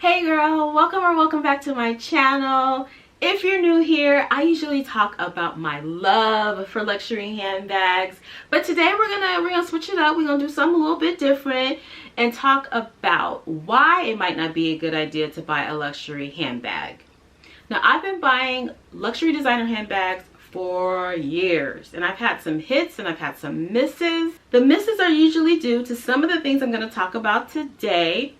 Hey girl, welcome back to my channel. If you're new here, I usually talk about my love for luxury handbags, but today we're gonna switch it up. We're gonna do something a little bit different and talk about why it might not be a good idea to buy a luxury handbag. Now, I've been buying luxury designer handbags for years, and I've had some hits and I've had some misses. The misses are usually due to some of the things I'm going to talk about today.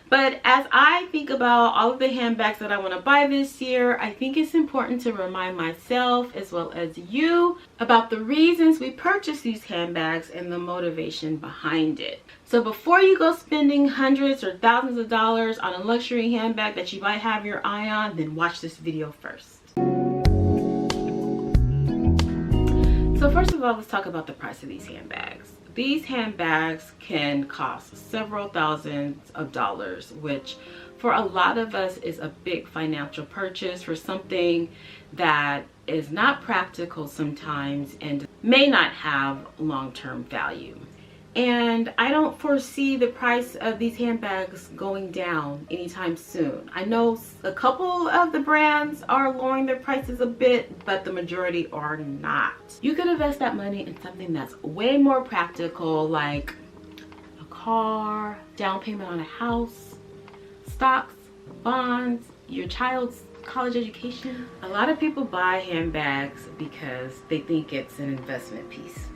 But as I think about all of the handbags that I want to buy this year, I think it's important to remind myself as well as you about the reasons we purchase these handbags and the motivation behind it. So before you go spending hundreds or thousands of dollars on a luxury handbag that you might have your eye on, then watch this video first. So first of all, let's talk about the price of these handbags. These handbags can cost several thousands of dollars, which for a lot of us is a big financial purchase for something that is not practical sometimes and may not have long-term value. And I don't foresee the price of these handbags going down anytime soon. I know a couple of the brands are lowering their prices a bit, but the majority are not. You could invest that money in something that's way more practical, like a car, down payment on a house, stocks, bonds, your child's college education. A lot of people buy handbags because they think it's an investment piece.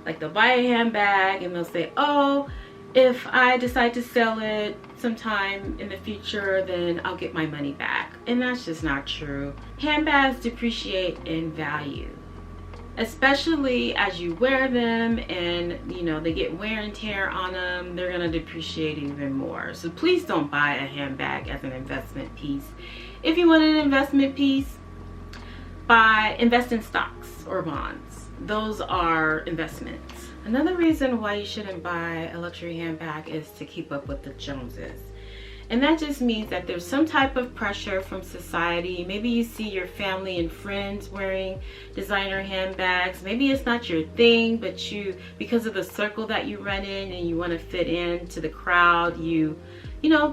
Like they'll buy a handbag and they'll say, oh, if I decide to sell it sometime in the future, then I'll get my money back. And that's just not true. Handbags depreciate in value, especially as you wear them and they get wear and tear on them. They're gonna depreciate even more. So please don't buy a handbag as an investment piece. If you want an investment piece, invest in stocks or bonds. Those are investments. Another reason why you shouldn't buy a luxury handbag is to keep up with the Joneses. And that just means that there's some type of pressure from society. Maybe you see your family and friends wearing designer handbags. Maybe it's not your thing, but because of the circle that you run in and you want to fit into the crowd, you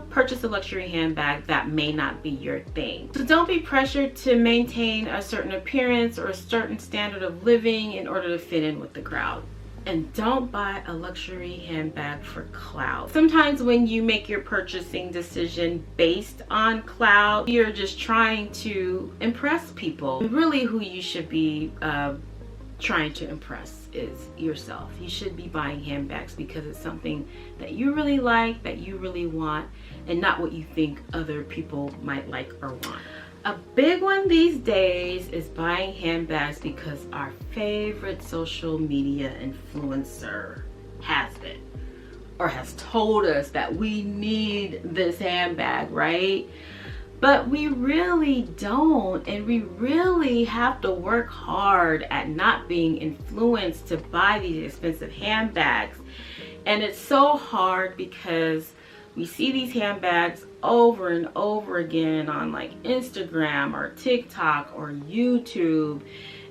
purchase a luxury handbag that may not be your thing. So don't be pressured to maintain a certain appearance or a certain standard of living in order to fit in with the crowd. And don't buy a luxury handbag for clout. Sometimes when you make your purchasing decision based on clout, you're just trying to impress people. Really, who you should be trying to impress is yourself. You should be buying handbags because it's something that you really like, that you really want, and not what you think other people might like or want. A big one these days is buying handbags because our favorite social media influencer has it or has told us that we need this handbag, right? But we really don't, and we really have to work hard at not being influenced to buy these expensive handbags. And it's so hard because we see these handbags over and over again on like Instagram or TikTok or YouTube,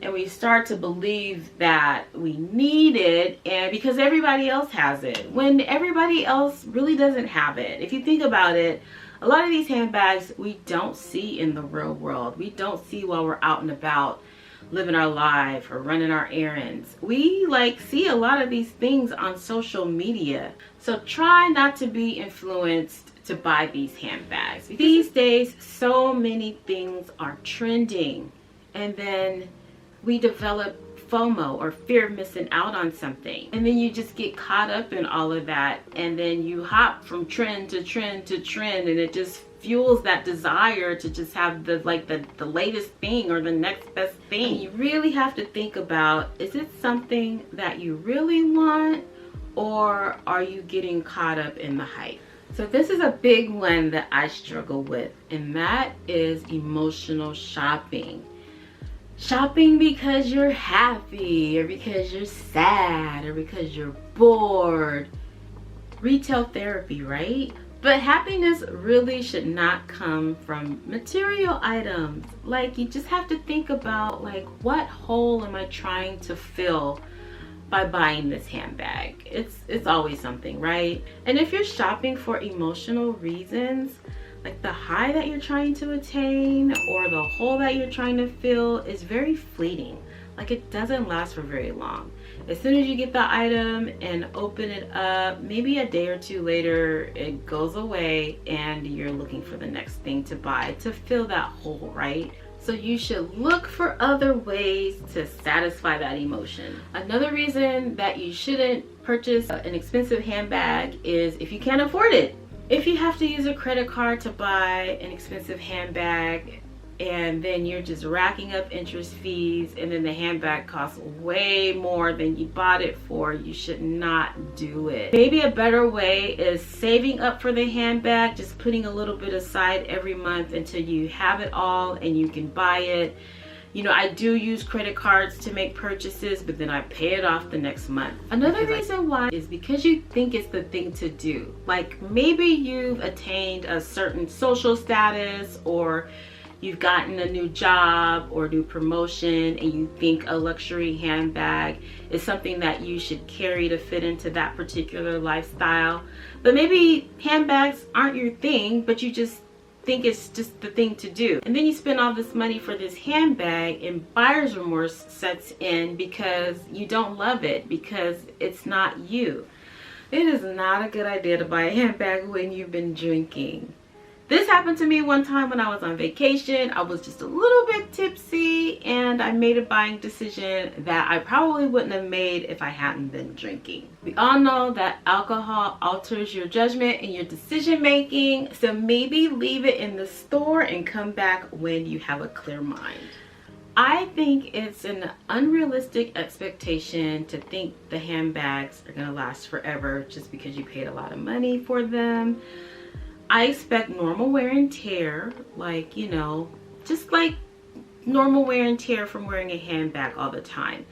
and we start to believe that we need it and because everybody else has it, when everybody else really doesn't have it. If you think about it, a lot of these handbags we don't see in the real world. We don't see while we're out and about living our life or running our errands. We see a lot of these things on social media. So try not to be influenced to buy these handbags. These days, so many things are trending, and then we develop FOMO or fear of missing out on something, and then you just get caught up in all of that, and then you hop from trend to trend to trend, and it just fuels that desire to just have the latest thing or the next best thing. And you really have to think about, is it something that you really want, or are you getting caught up in the hype? So this is a big one that I struggle with, and that is emotional shopping. Shopping because you're happy, or because you're sad, or because you're bored. Retail therapy, right? But happiness really should not come from material items. You just have to think about what hole am I trying to fill by buying this handbag. It's always something, right? And if you're shopping for emotional reasons, Like the high that you're trying to attain or the hole that you're trying to fill is very fleeting. Like it doesn't last for very long. As soon as you get the item and open it up, maybe a day or two later, it goes away and you're looking for the next thing to buy to fill that hole, right? So you should look for other ways to satisfy that emotion. Another reason that you shouldn't purchase an expensive handbag is if you can't afford it. If you have to use a credit card to buy an expensive handbag and then you're just racking up interest fees and then the handbag costs way more than you bought it for, you should not do it. Maybe a better way is saving up for the handbag, just putting a little bit aside every month until you have it all and you can buy it. You know, I do use credit cards to make purchases, but then I pay it off the next month. Another reason why is because you think it's the thing to do. Like maybe you've attained a certain social status, or you've gotten a new job or new promotion, and you think a luxury handbag is something that you should carry to fit into that particular lifestyle. But maybe handbags aren't your thing, but you just think it's just the thing to do. And then you spend all this money for this handbag and buyer's remorse sets in because you don't love it, because it's not you. It is not a good idea to buy a handbag when you've been drinking. This happened to me one time when I was on vacation. I was just a little bit tipsy and I made a buying decision that I probably wouldn't have made if I hadn't been drinking. We all know that alcohol alters your judgment and your decision making, so maybe leave it in the store and come back when you have a clear mind. I think it's an unrealistic expectation to think the handbags are gonna last forever just because you paid a lot of money for them. I expect normal wear and tear, like, you know, just like normal wear and tear from wearing a handbag all the time.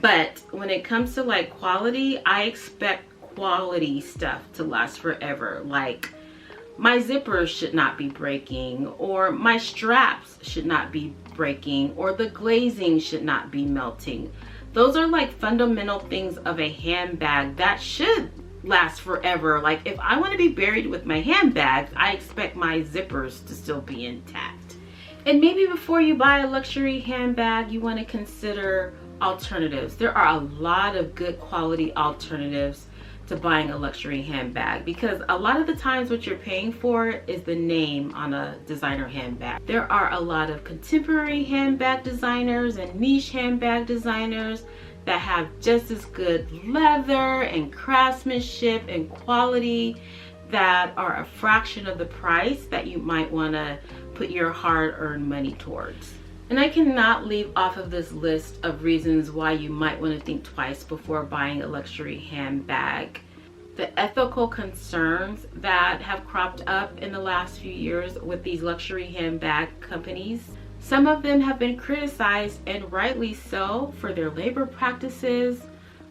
But when it comes to like quality, I expect quality stuff to last forever. Like my zippers should not be breaking, or my straps should not be breaking, or the glazing should not be melting. Those are like fundamental things of a handbag that should last forever. Like if I want to be buried with my handbags, I expect my zippers to still be intact. And maybe before you buy a luxury handbag, you want to consider alternatives. There are a lot of good quality alternatives to buying a luxury handbag, because a lot of the times what you're paying for is the name on a designer handbag. There are a lot of contemporary handbag designers and niche handbag designers that have just as good leather and craftsmanship and quality that are a fraction of the price that you might want to put your hard-earned money towards. And I cannot leave off of this list of reasons why you might want to think twice before buying a luxury handbag. The ethical concerns that have cropped up in the last few years with these luxury handbag companies. Some of them have been criticized, and rightly so, for their labor practices,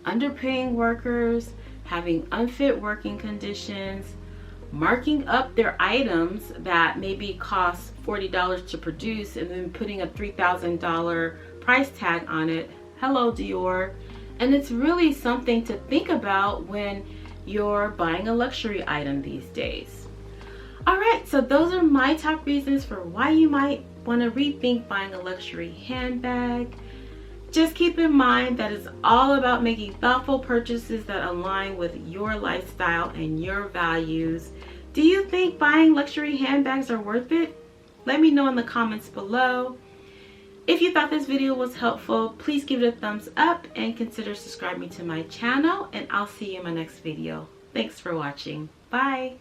underpaying workers, having unfit working conditions, marking up their items that maybe cost $40 to produce and then putting a $3,000 price tag on it. Hello, Dior. And it's really something to think about when you're buying a luxury item these days. All right, so those are my top reasons for why you might want to rethink buying a luxury handbag. Just keep in mind that it's all about making thoughtful purchases that align with your lifestyle and your values. Do you think buying luxury handbags are worth it? Let me know in the comments below. If you thought this video was helpful, please give it a thumbs up and consider subscribing to my channel, and I'll see you in my next video. Thanks for watching. Bye.